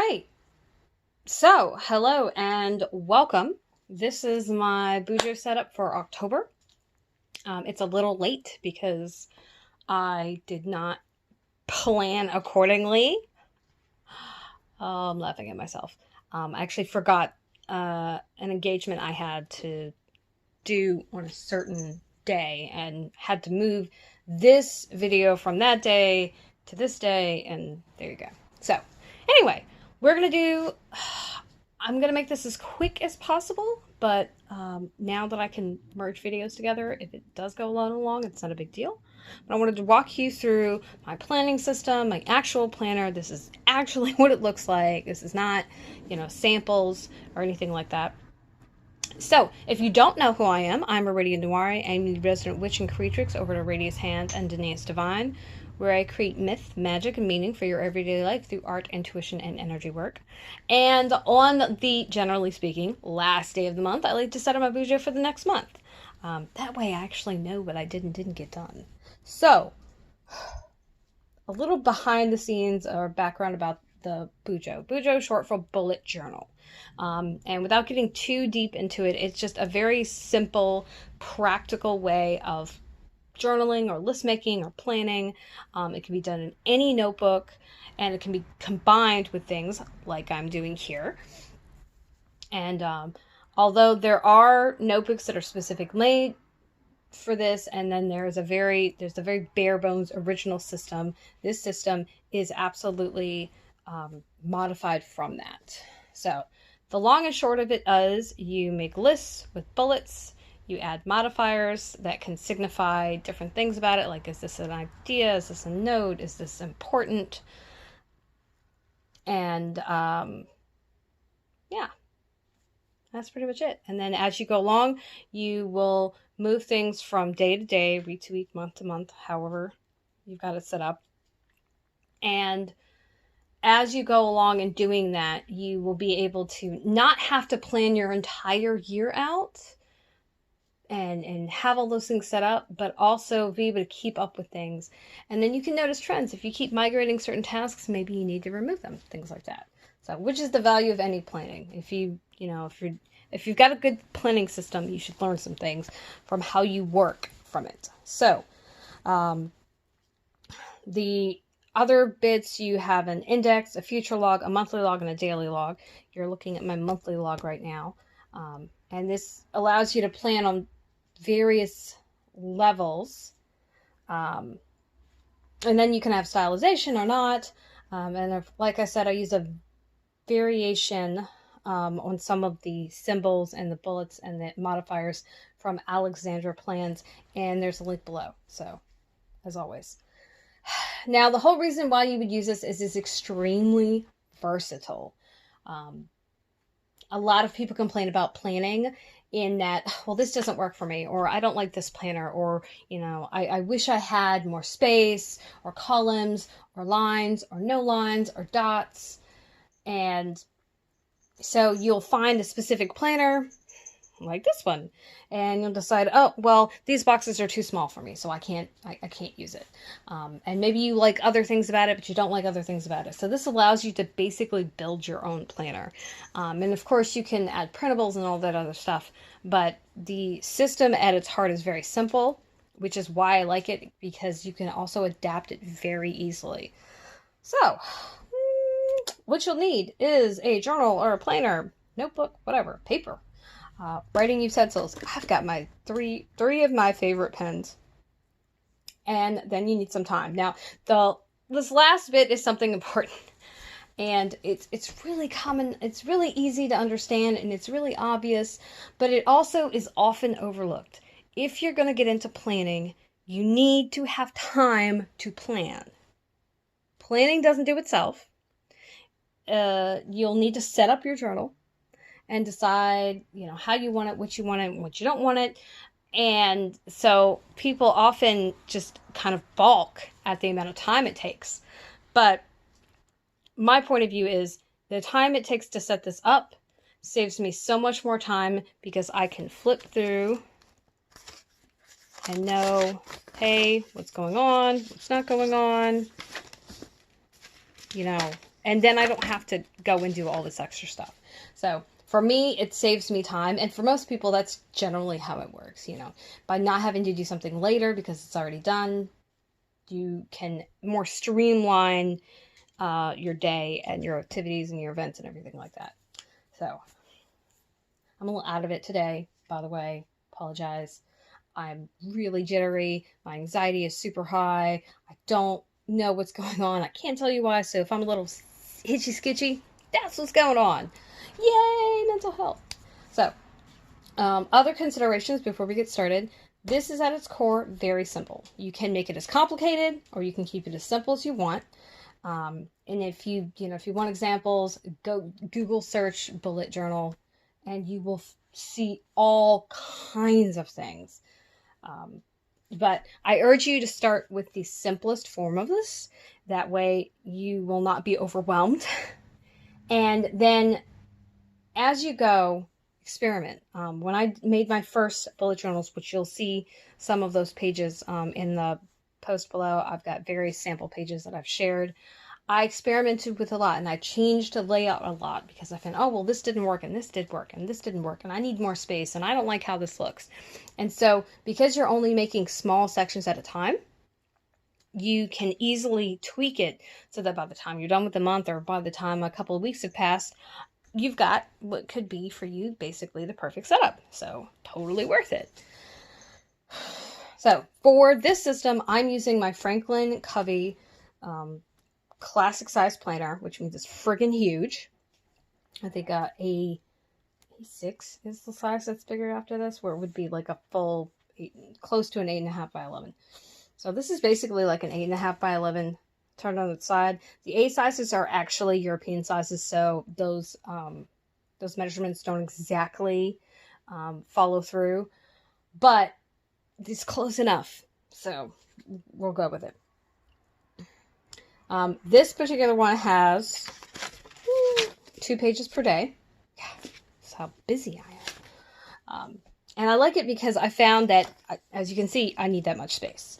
right. So, hello and welcome. This is my BuJo setup for October. It's a little late because I did not plan accordingly. I'm laughing at myself. I actually forgot an engagement I had to do on a certain day and had to move this video from that day to this day, and there you go. So, anyway, we're gonna do. I'm gonna make this as quick as possible, but now that I can merge videos together, if it does go a little long, it's not a big deal. But I wanted to walk you through my planning system, my actual planner. This is actually what it looks like. This is not, samples or anything like that. So, if you don't know who I am, I'm Aradia Noire. I'm the resident witch and creatrix over at Aradia's Hand and Danae's Divine, where I create myth, magic, and meaning for your everyday life through art, intuition, and energy work. And on the, generally speaking, last day of the month, I like to set up my BuJo for the next month. That way I actually know what I did and didn't get done. So, a little behind the scenes or background about the BuJo. BuJo is short for bullet journal. And without getting too deep into it, it's just a very simple, practical way of journaling or list making or planning. It can be done in any notebook, and it can be combined with things like I'm doing here. And although there are notebooks that are specifically made for this, and then there's a very bare bones original system. This system is absolutely modified from that. So the long and short of it is you make lists with bullets, you add modifiers that can signify different things about it, like is this an idea, is this a note, is this important, and yeah, that's pretty much it. And then as you go along, you will move things from day to day, week to week, month to month, however you've got it set up. And as you go along and doing that, you will be able to not have to plan your entire year out and have all those things set up, but also be able to keep up with things. And then you can notice trends. If you keep migrating certain tasks, maybe you need to remove them, things like that. So, which is the value of any planning. If you've got a good planning system, you should learn some things from how you work from it. So, the other bits, you have an index, a future log, a monthly log, and a daily log. You're looking at my monthly log right now. And this allows you to plan on various levels. And then you can have stylization or not. And if, like I said, I use a variation on some of the symbols and the bullets and the modifiers from Alexandra Plans. And there's a link below. So, as always. Now, the whole reason why you would use this is it's extremely versatile. A lot of people complain about planning in that, well, this doesn't work for me, or I don't like this planner, or, I wish I had more space, or columns, or lines, or no lines, or dots. And so you'll find a specific planner like this one, and you'll decide, oh, well, these boxes are too small for me, so I can't use it. And maybe you like other things about it, but you don't like other things about it. So this allows you to basically build your own planner. And of course you can add printables and all that other stuff, but the system at its heart is very simple, which is why I like it, because you can also adapt it very easily. So what you'll need is a journal or a planner, notebook, whatever, paper. Writing utensils. I've got my three of my favorite pens. And then you need some time. Now, this last bit is something important. And it's really common, it's really easy to understand, and it's really obvious, but it also is often overlooked. If you're going to get into planning, you need to have time to plan. Planning doesn't do itself. You'll need to set up your journal and decide, how you want it, what you want it, and what you don't want it. And so people often just kind of balk at the amount of time it takes. But my point of view is the time it takes to set this up saves me so much more time, because I can flip through and know, hey, what's going on, what's not going on, and then I don't have to go and do all this extra stuff. So for me, it saves me time. And for most people, that's generally how it works. You know, by not having to do something later because it's already done, you can more streamline your day and your activities and your events and everything like that. So I'm a little out of it today, by the way. Apologize. I'm really jittery. My anxiety is super high. I don't know what's going on. I can't tell you why. So if I'm a little hitchy skitchy, that's what's going on. Yay, mental health. So other considerations before we get started. This is at its core very simple. You can make it as complicated or you can keep it as simple as you want. And if you want examples, go Google search bullet journal and you will see all kinds of things. But I urge you to start with the simplest form of this. That way you will not be overwhelmed. And then as you go, experiment. When I made my first bullet journals, which you'll see some of those pages in the post below, I've got various sample pages that I've shared. I experimented with a lot and I changed the layout a lot because I found, oh, well, this didn't work and this did work and this didn't work and I need more space and I don't like how this looks. And so because you're only making small sections at a time, you can easily tweak it so that by the time you're done with the month or by the time a couple of weeks have passed, you've got what could be for you basically the perfect setup. So totally worth it. So for this system, I'm using my Franklin Covey classic size planner, which means it's friggin' huge. I think A6 is the size that's bigger after this, where it would be like a full close to an 8.5 by 11. So this is basically like an 8.5 by 11 turned on its side. The A sizes are actually European sizes, so those measurements don't exactly follow through, but it's close enough, so we'll go with it. This particular one has 2 pages per day. Yeah, that's how busy I am. And I like it because I found that, as you can see, I need that much space.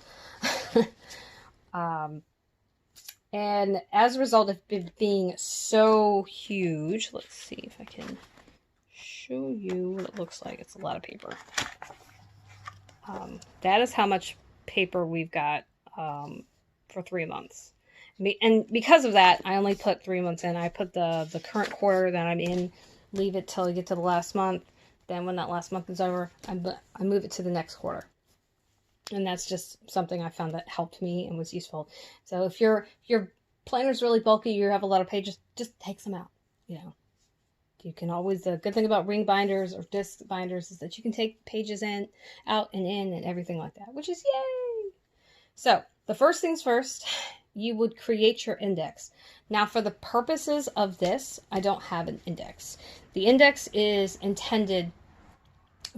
And as a result of it being so huge, let's see if I can show you what it looks like. It's a lot of paper. That is how much paper we've got for 3 months. And because of that, I only put 3 months in. I put the current quarter that I'm in, leave it till I get to the last month. Then when that last month is over, I move it to the next quarter. And that's just something I found that helped me and was useful. So if your planner's really bulky, you have a lot of pages, just take some out. You know, you can always, the good thing about ring binders or disc binders is that you can take pages out and in and everything like that, which is yay. So the first things first, you would create your index. Now for the purposes of this, I don't have an index. The index is intended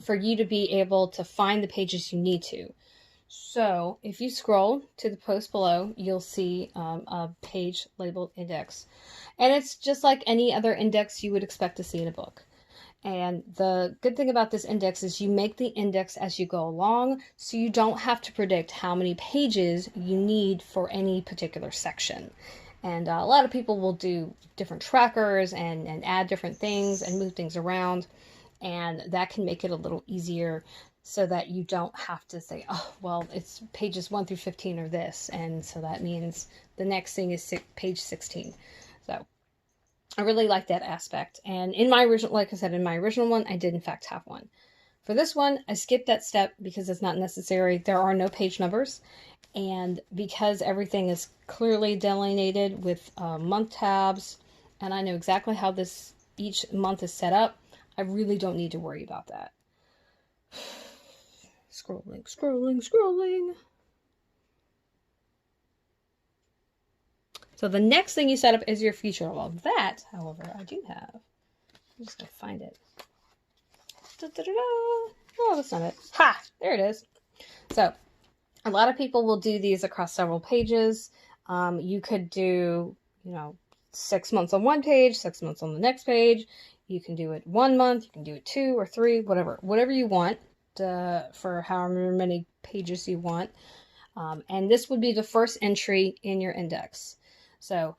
for you to be able to find the pages you need to. So if you scroll to the post below, you'll see a page labeled index. And it's just like any other index you would expect to see in a book. And the good thing about this index is you make the index as you go along, so you don't have to predict how many pages you need for any particular section. And a lot of people will do different trackers and add different things and move things around. And that can make it a little easier so that you don't have to say, oh, well, it's pages 1 through 15 are this. And so that means the next thing is page 16. So I really like that aspect. And in my original, like I said, in my original one, I did in fact have one. For this one, I skipped that step because it's not necessary. There are no page numbers. And because everything is clearly delineated with month tabs, and I know exactly how each month is set up, I really don't need to worry about that. Scrolling. So the next thing you set up is your feature. Well, that, however, I do have. I'm just going to find it. Oh, that's not it. Ha! There it is. So a lot of people will do these across several pages. You could do, 6 months on one page, 6 months on the next page. You can do it 1 month. You can do it 2 or 3, whatever you want for however many pages you want. And this would be the first entry in your index. So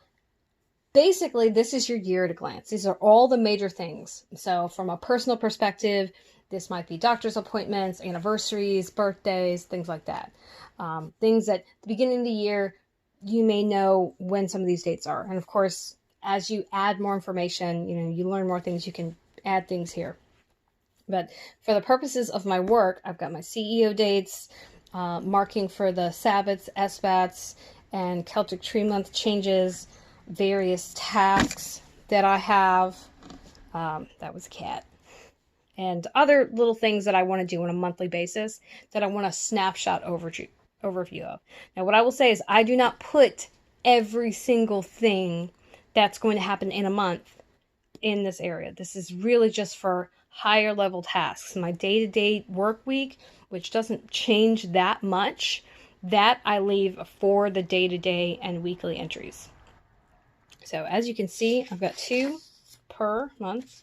basically, this is your year at a glance. These are all the major things. So from a personal perspective, this might be doctor's appointments, anniversaries, birthdays, things like that. Things at the beginning of the year, you may know when some of these dates are. And of course, as you add more information, you learn more things, you can add things here. But for the purposes of my work, I've got my CEO dates, marking for the Sabbats, SBATs, and Celtic Tree Month changes, various tasks that I have. That was a cat. And other little things that I want to do on a monthly basis that I want a snapshot overview of. Now, what I will say is I do not put every single thing that's going to happen in a month in this area. This is really just for higher level tasks. My day-to-day work week, which doesn't change that much, that I leave for the day-to-day and weekly entries. So as you can see, I've got 2 per month.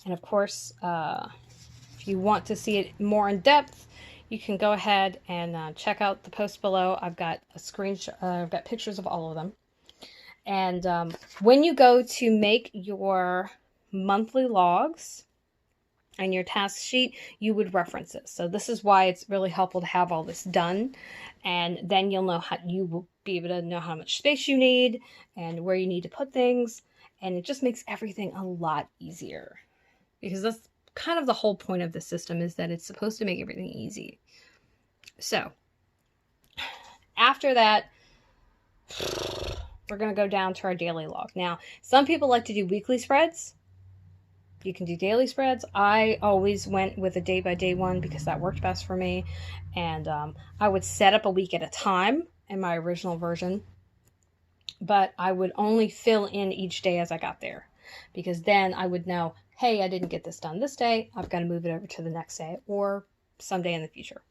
And of course, if you want to see it more in depth, you can go ahead and check out the post below. I've got a screenshot. I've got pictures of all of them. And when you go to make your monthly logs and your task sheet, you would reference this. So this is why it's really helpful to have all this done. And then you'll know how you will be able to know how much space you need and where you need to put things. And it just makes everything a lot easier, because that's kind of the whole point of the system, is that it's supposed to make everything easy. So after that, we're going to go down to our daily log. Now, some people like to do weekly spreads. You can do daily spreads. I always went with a day-by-day one because that worked best for me. And I would set up a week at a time in my original version. But I would only fill in each day as I got there, because then I would know, hey, I didn't get this done this day. I've got to move it over to the next day or someday in the future.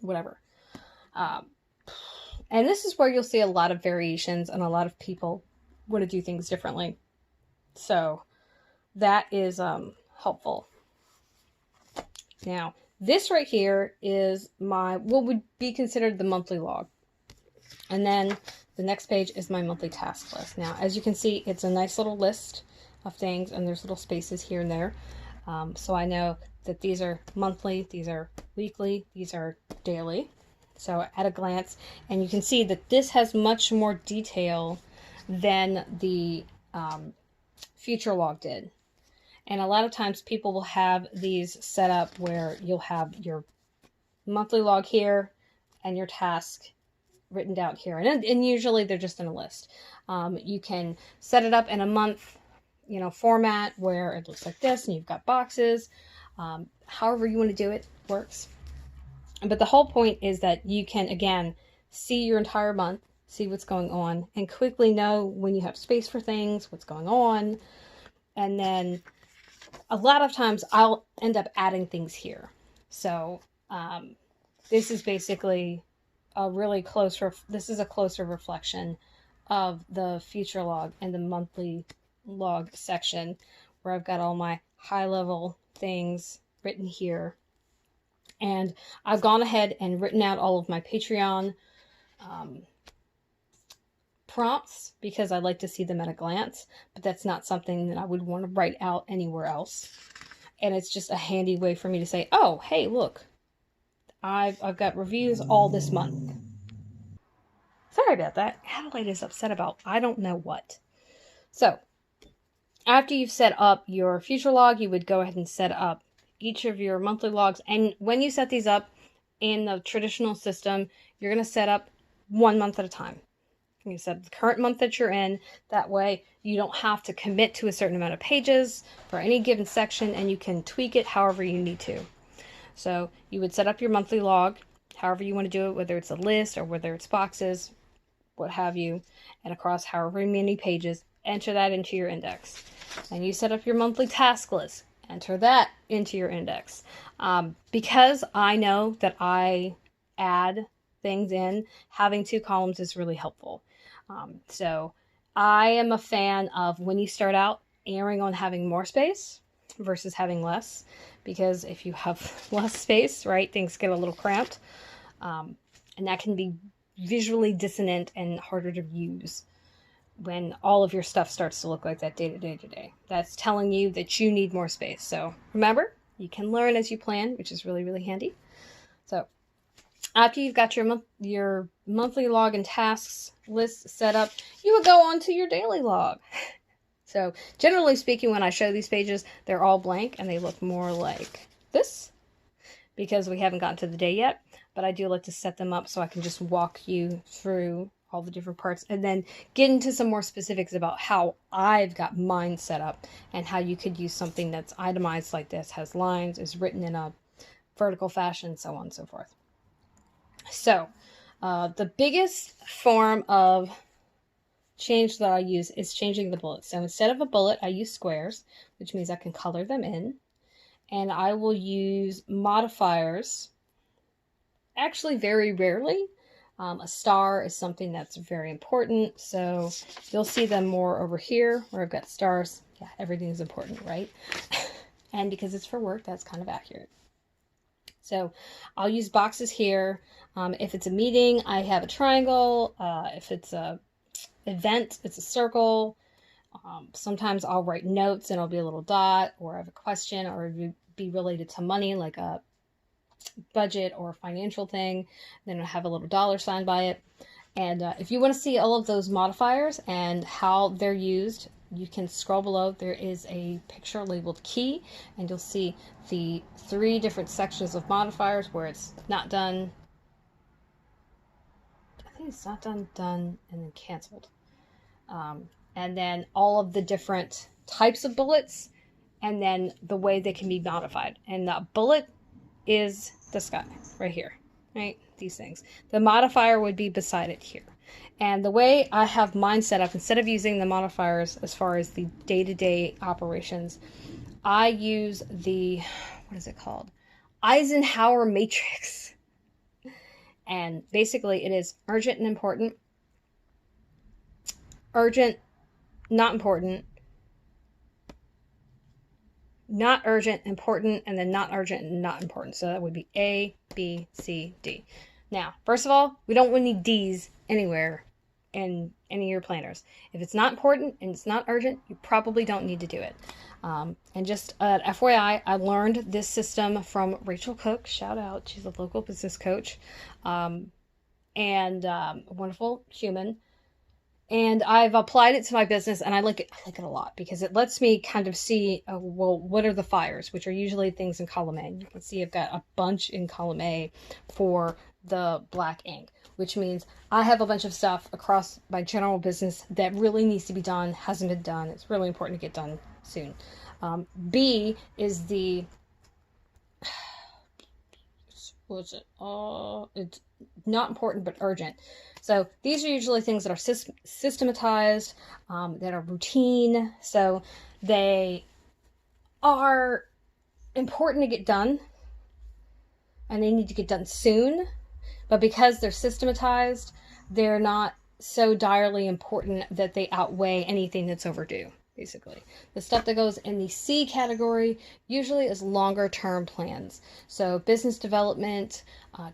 Whatever. And this is where you'll see a lot of variations, and a lot of people want to do things differently. So that is helpful. Now, this right here is what would be considered the monthly log. And then the next page is my monthly task list. Now, as you can see, it's a nice little list of things, and there's little spaces here and there. So I know that these are monthly, these are weekly, these are daily. So at a glance, and you can see that this has much more detail than the future log did. And a lot of times people will have these set up where you'll have your monthly log here and your task written down here. And usually they're just in a list. You can set it up in a month, format where it looks like this, and you've got boxes. However you want to do it works. But the whole point is that you can, again, see your entire month, see what's going on, and quickly know when you have space for things, what's going on. And then a lot of times I'll end up adding things here. So this is basically a closer reflection of the future log and the monthly log section, where I've got all my high level things written here. And I've gone ahead and written out all of my Patreon prompts, because I like to see them at a glance, but that's not something that I would want to write out anywhere else. And it's just a handy way for me to say, oh, hey, look, I've got reviews all this month. Sorry about that. Adelaide is upset about I don't know what. So after you've set up your future log, you would go ahead and set up each of your monthly logs. And when you set these up in the traditional system, you're going to set up 1 month at a time. You set the current month that you're in. That way you don't have to commit to a certain amount of pages for any given section, and you can tweak it however you need to. So you would set up your monthly log, however you want to do it, whether it's a list or whether it's boxes, what have you, and across however many pages, enter that into your index. And you set up your monthly task list, enter that into your index. Because I know that I add things in, having 2 columns is really helpful. So I am a fan of, when you start out, erring on having more space versus having less, because if you have less space, right, things get a little cramped, and that can be visually dissonant and harder to use. when all of your stuff starts to look like that day to day to day. That's telling you that you need more space. So remember, you can learn as you plan, which is really, really handy. So after you've got your monthly log and tasks list set up, you would go on to your daily log. So generally speaking, when I show these pages, they're all blank and they look more like this because we haven't gotten to the day yet. But I do like to set them up so I can just walk you through all the different parts and then get into some more specifics about how I've got mine set up and how you could use something that's itemized like this, has lines, is written in a vertical fashion, so on and so forth. So the biggest form of change that I use is changing the bullets. So instead of a bullet, I use squares, which means I can color them in. And I will use modifiers, actually very rarely. A star is something that's very important. So you'll see them more over here where I've got stars. Yeah, everything is important, right? And because it's for work, that's kind of accurate. So I'll use boxes here. If it's a meeting, I have a triangle. If it's a event, it's a circle. Sometimes I'll write notes and it'll be a little dot, or I have a question, or it'll be related to money, like a budget or financial thing. Then I'll have a little dollar sign by it. And if you want to see all of those modifiers and how they're used, you can scroll below. There is a picture labeled key, and you'll see the 3 different sections of modifiers where it's not done. I think it's not done, done, and then canceled. And then all of the different types of bullets, and then the way they can be modified. And the bullet is this guy right here, right? These things. The modifier would be beside it here. And the way I have mine set up, instead of using the modifiers as far as the day-to-day operations, I use the, what is it called? Eisenhower matrix. And basically it is urgent and important, urgent, not important, not urgent, important, and then not urgent and not important. So that would be A, B, C, D. Now, first of all, we don't want any D's anywhere in any of your planners. If it's not important and it's not urgent, you probably don't need to do it. And just FYI, I learned this system from Rachel Cook. Shout out. She's a local business coach and a wonderful human. And I've applied it to my business, and I like it. I like it a lot because it lets me kind of see, well, what are the fires, which are usually things in column A. You can see I've got a bunch in column A for the black ink, which means I have a bunch of stuff across my general business that really needs to be done, hasn't been done. It's really important to get done soon. B is the, what's it? It's not important but urgent. So these are usually things that are systematized, that are routine. So they are important to get done, and they need to get done soon. But because they're systematized, they're not so direly important that they outweigh anything that's overdue. Basically, the stuff that goes in the C category usually is longer term plans. So business development,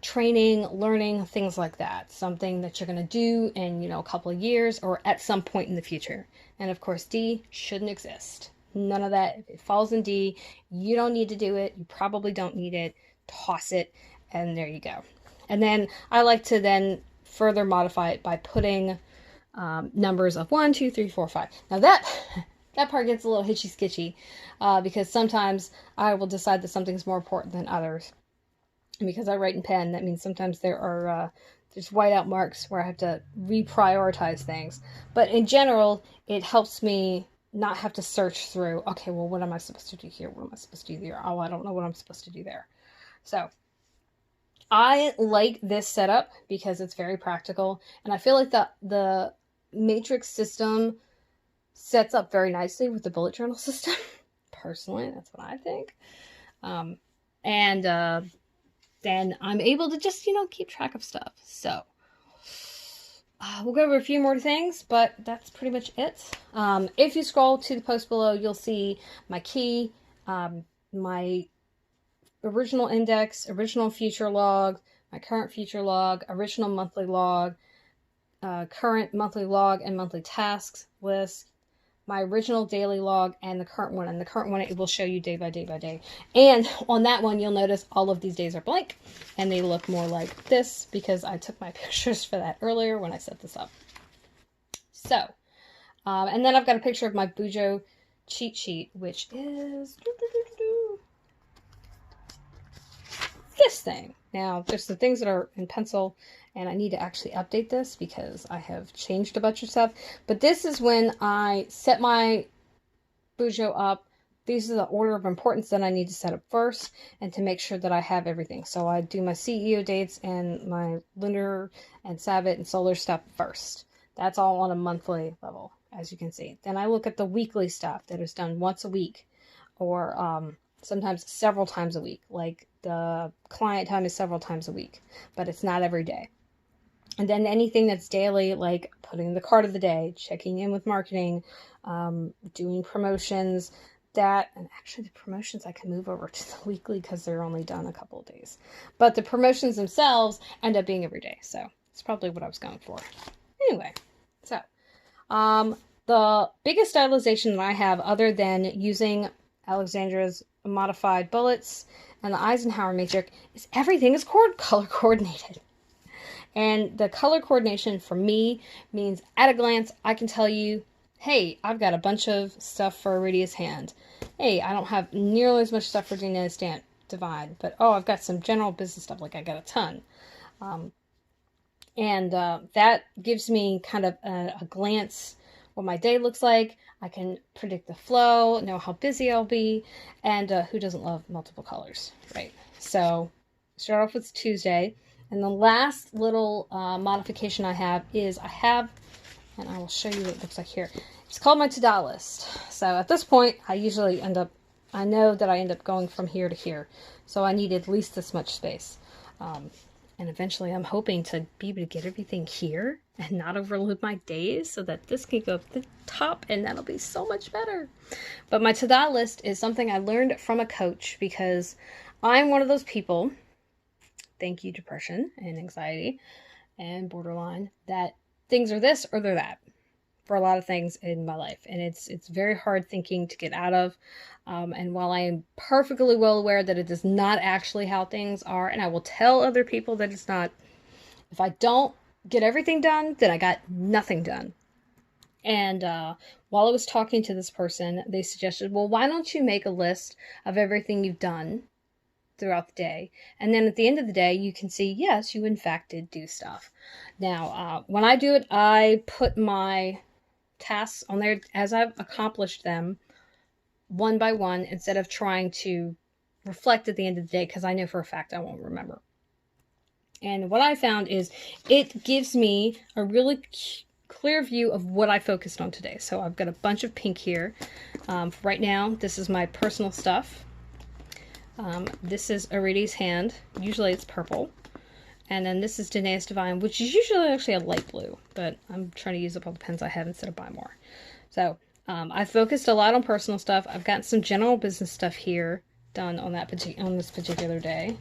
training, learning, things like that. Something that you're going to do in, a couple of years or at some point in the future. And of course, D shouldn't exist. None of that. If it falls in D, you don't need to do it. You probably don't need it. Toss it, and there you go. And then I like to then further modify it by putting numbers of 1, 2, 3, 4, 5. Now that part gets a little hitchy skitchy because sometimes I will decide that something's more important than others. And because I write in pen, that means sometimes there are there's whiteout marks where I have to reprioritize things. But in general, it helps me not have to search through, okay, well, what am I supposed to do here? What am I supposed to do there? Oh, I don't know what I'm supposed to do there. So I like this setup because it's very practical. And I feel like the matrix system sets up very nicely with the bullet journal system. Personally, that's what I think. Then I'm able to just, keep track of stuff. So we'll go over a few more things, but that's pretty much it. If you scroll to the post below, you'll see my key, my original index, original future log, my current future log, original monthly log, current monthly log and monthly tasks list, my original daily log, and the current one. And the current one, it will show you day by day by day. And on that one, you'll notice all of these days are blank, and they look more like this because I took my pictures for that earlier when I set this up. So, and then I've got a picture of my BuJo cheat sheet, which is this thing. Now, there's the things that are in pencil, and I need to actually update this because I have changed a bunch of stuff. But this is when I set my BuJo up. These are the order of importance that I need to set up first, and to make sure that I have everything. So I do my CEO dates and my lunar and Sabbath and solar stuff first. That's all on a monthly level, as you can see. Then I look at the weekly stuff that is done once a week, or sometimes several times a week. Like the client time is several times a week, but it's not every day. And then anything that's daily, like putting the card of the day, checking in with marketing, doing promotions, that, and actually the promotions I can move over to the weekly because they're only done a couple of days. But the promotions themselves end up being every day. So it's probably what I was going for. Anyway, so the biggest stylization that I have, other than using Alexandra's modified bullets and the Eisenhower matrix, is everything is color coordinated. And the color coordination for me means at a glance, I can tell you, hey, I've got a bunch of stuff for Aradia's hand. Hey, I don't have nearly as much stuff for Dina's Divine, but oh, I've got some general business stuff, like I got a ton. And that gives me kind of a glance what my day looks like. I can predict the flow, know how busy I'll be, and who doesn't love multiple colors, right? So start off with Tuesday. And the last little modification I have is and I will show you what it looks like here. It's called my to-do list. So at this point, I know that I end up going from here to here. So I need at least this much space. And eventually I'm hoping to be able to get everything here and not overload my days so that this can go up the top, and that'll be so much better. But my to-do list is something I learned from a coach, because I'm one of those people, thank you depression and anxiety and borderline, that things are this or they're that for a lot of things in my life. And it's very hard thinking to get out of. And while I am perfectly well aware that it is not actually how things are, and I will tell other people that it's not, if I don't get everything done, then I got nothing done. And while I was talking to this person, they suggested, well, why don't you make a list of everything you've done throughout the day, and then at the end of the day you can see, yes, you in fact did do stuff. Now when I do it, I put my tasks on there as I've accomplished them, one by one, instead of trying to reflect at the end of the day, because I know for a fact I won't remember. And what I found is it gives me a really clear view of what I focused on today. So I've got a bunch of pink here. Right now, this is my personal stuff. This is Aradia's hand. Usually it's purple. And then this is Danae's Divine, which is usually actually a light blue, but I'm trying to use up all the pens I have instead of buy more. So I focused a lot on personal stuff. I've got some general business stuff here done on this particular day.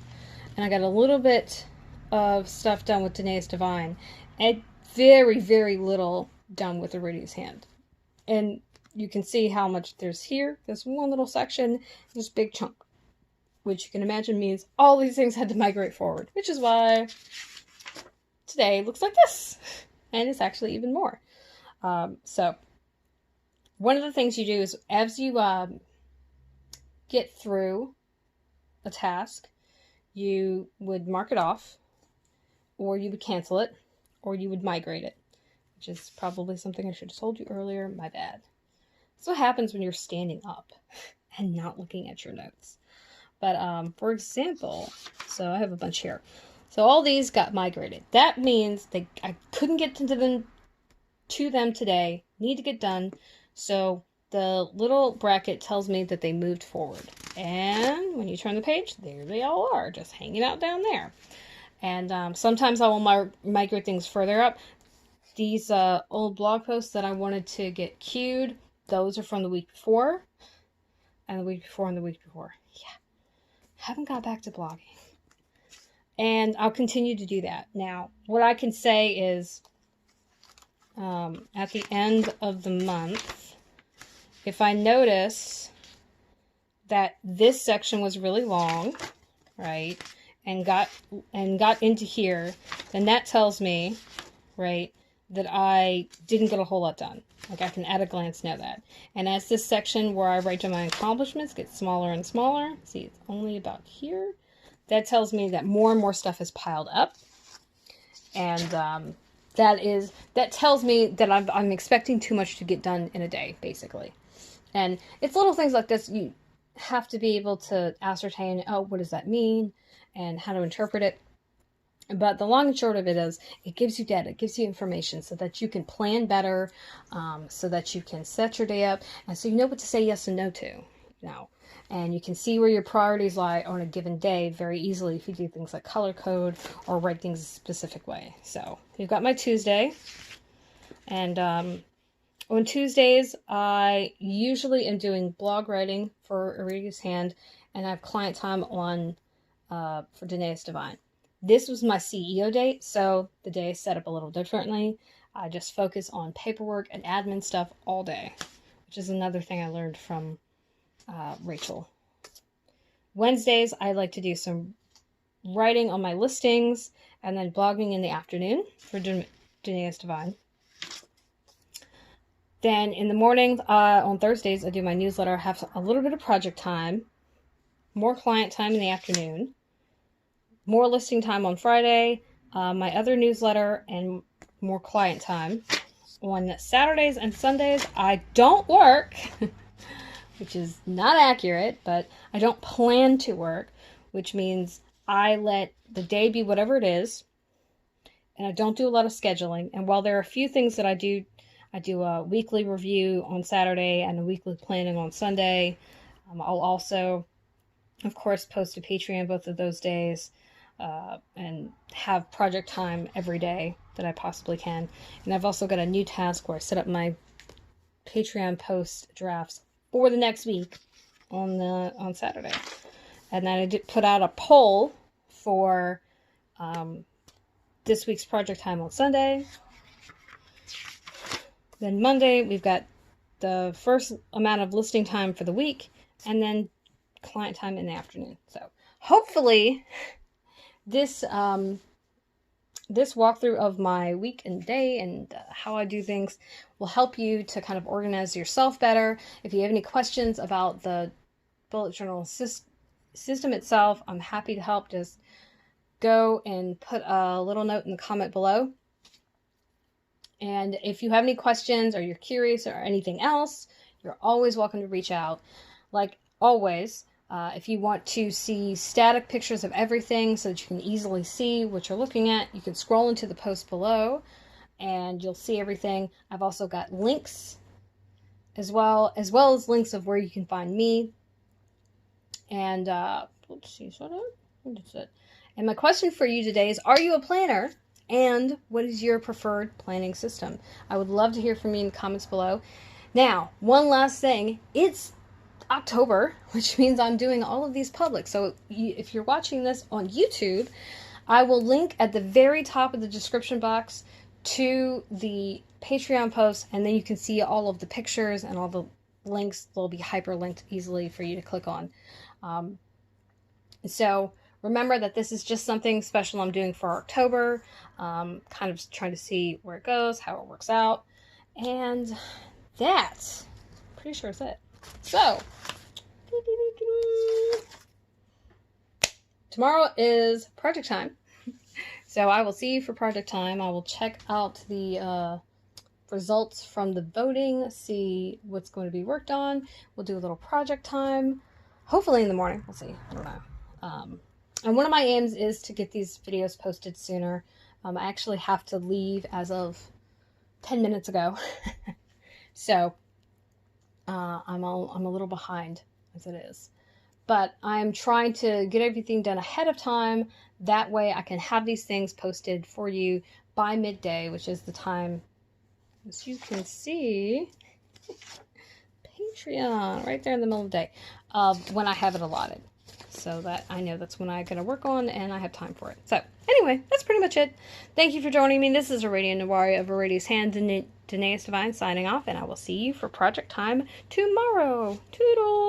And I got a little bit of stuff done with Danae's Divine, and very, very little done with Aradia's hand. And you can see how much there's here. There's one little section, this big chunk, which you can imagine means all these things had to migrate forward, which is why today looks like this. And it's actually even more. So one of the things you do is, as you get through a task, you would mark it off, or you would cancel it, or you would migrate it, which is probably something I should have told you earlier. My bad. That's what happens when you're standing up and not looking at your notes. But for example, so I have a bunch here. So all these got migrated. That means I couldn't get to them today. Need to get done. So the little bracket tells me that they moved forward. And when you turn the page, there they all are, just hanging out down there. And sometimes I will migrate things further up. These old blog posts that I wanted to get queued, those are from the week before. And the week before and the week before. Yeah. Haven't got back to blogging. And I'll continue to do that. Now, what I can say is at the end of the month, if I notice that this section was really long, right, and got into here, then that tells me, right, that I didn't get a whole lot done. Like, I can at a glance know that. And as this section where I write down my accomplishments gets smaller and smaller, see, it's only about here, that tells me that more and more stuff is piled up. And that tells me that I'm expecting too much to get done in a day, basically. And it's little things like this you have to be able to ascertain, oh, what does that mean, and how to interpret it. But the long and short of it is, it gives you data, it gives you information so that you can plan better, so that you can set your day up, and so you know what to say yes and no to, and you can see where your priorities lie on a given day very easily if you do things like color code or write things a specific way. So you've got my Tuesday, and on Tuesdays I usually am doing blog writing for Aradia's Hand, and I have client time on for Danae's Divine. This was my CEO date, so the day is set up a little differently. I just focus on paperwork and admin stuff all day, which is another thing I learned from Rachel. Wednesdays, I like to do some writing on my listings and then blogging in the afternoon for Danae's Divine. Then in the morning, on Thursdays, I do my newsletter. I have a little bit of project time, more client time in the afternoon, more listing time on Friday, my other newsletter, and more client time. On Saturdays and Sundays, I don't work, which is not accurate, but I don't plan to work, which means I let the day be whatever it is, and I don't do a lot of scheduling. And while there are a few things that I do a weekly review on Saturday and a weekly planning on Sunday. I'll also, of course, post a Patreon both of those days, and have project time every day that I possibly can. And I've also got a new task where I set up my Patreon post drafts for the next week on Saturday. And then I did put out a poll for this week's project time on Sunday. Then Monday, we've got the first amount of listing time for the week, and then client time in the afternoon. So hopefully this walkthrough of my week and day and how I do things will help you to kind of organize yourself better. If you have any questions about the bullet journal system itself, I'm happy to help. Just go and put a little note in the comment below. And if you have any questions or you're curious or anything else, you're always welcome to reach out. Like always, if you want to see static pictures of everything so that you can easily see what you're looking at, you can scroll into the post below and you'll see everything. I've also got links as well as links of where you can find me. And let's see, and my question for you today is, are you a planner? And what is your preferred planning system? I would love to hear from you in the comments below. Now, one last thing. It's October, which means I'm doing all of these public. So if you're watching this on YouTube, I will link at the very top of the description box to the Patreon post, and then you can see all of the pictures and all the links. They'll be hyperlinked easily for you to click on. So remember that this is just something special I'm doing for October, kind of trying to see where it goes, how it works out, and that's pretty sure it's it. So, tomorrow is project time, so I will see you for project time. I will check out the results from the voting, see what's going to be worked on. We'll do a little project time, hopefully in the morning. We'll see. I don't know. And one of my aims is to get these videos posted sooner. I actually have to leave as of 10 minutes ago. So I'm a little behind as it is. But I'm trying to get everything done ahead of time. That way I can have these things posted for you by midday, which is the time, as you can see, Patreon, right there in the middle of the day, when I have it allotted. so that I know that's when I'm going to work on and I have time for it. So anyway, that's pretty much it. Thank you for joining me. This is Aradia Nawari of Aradia's Hand, Danaeus Divine signing off, and I will see you for project time tomorrow. Toodles!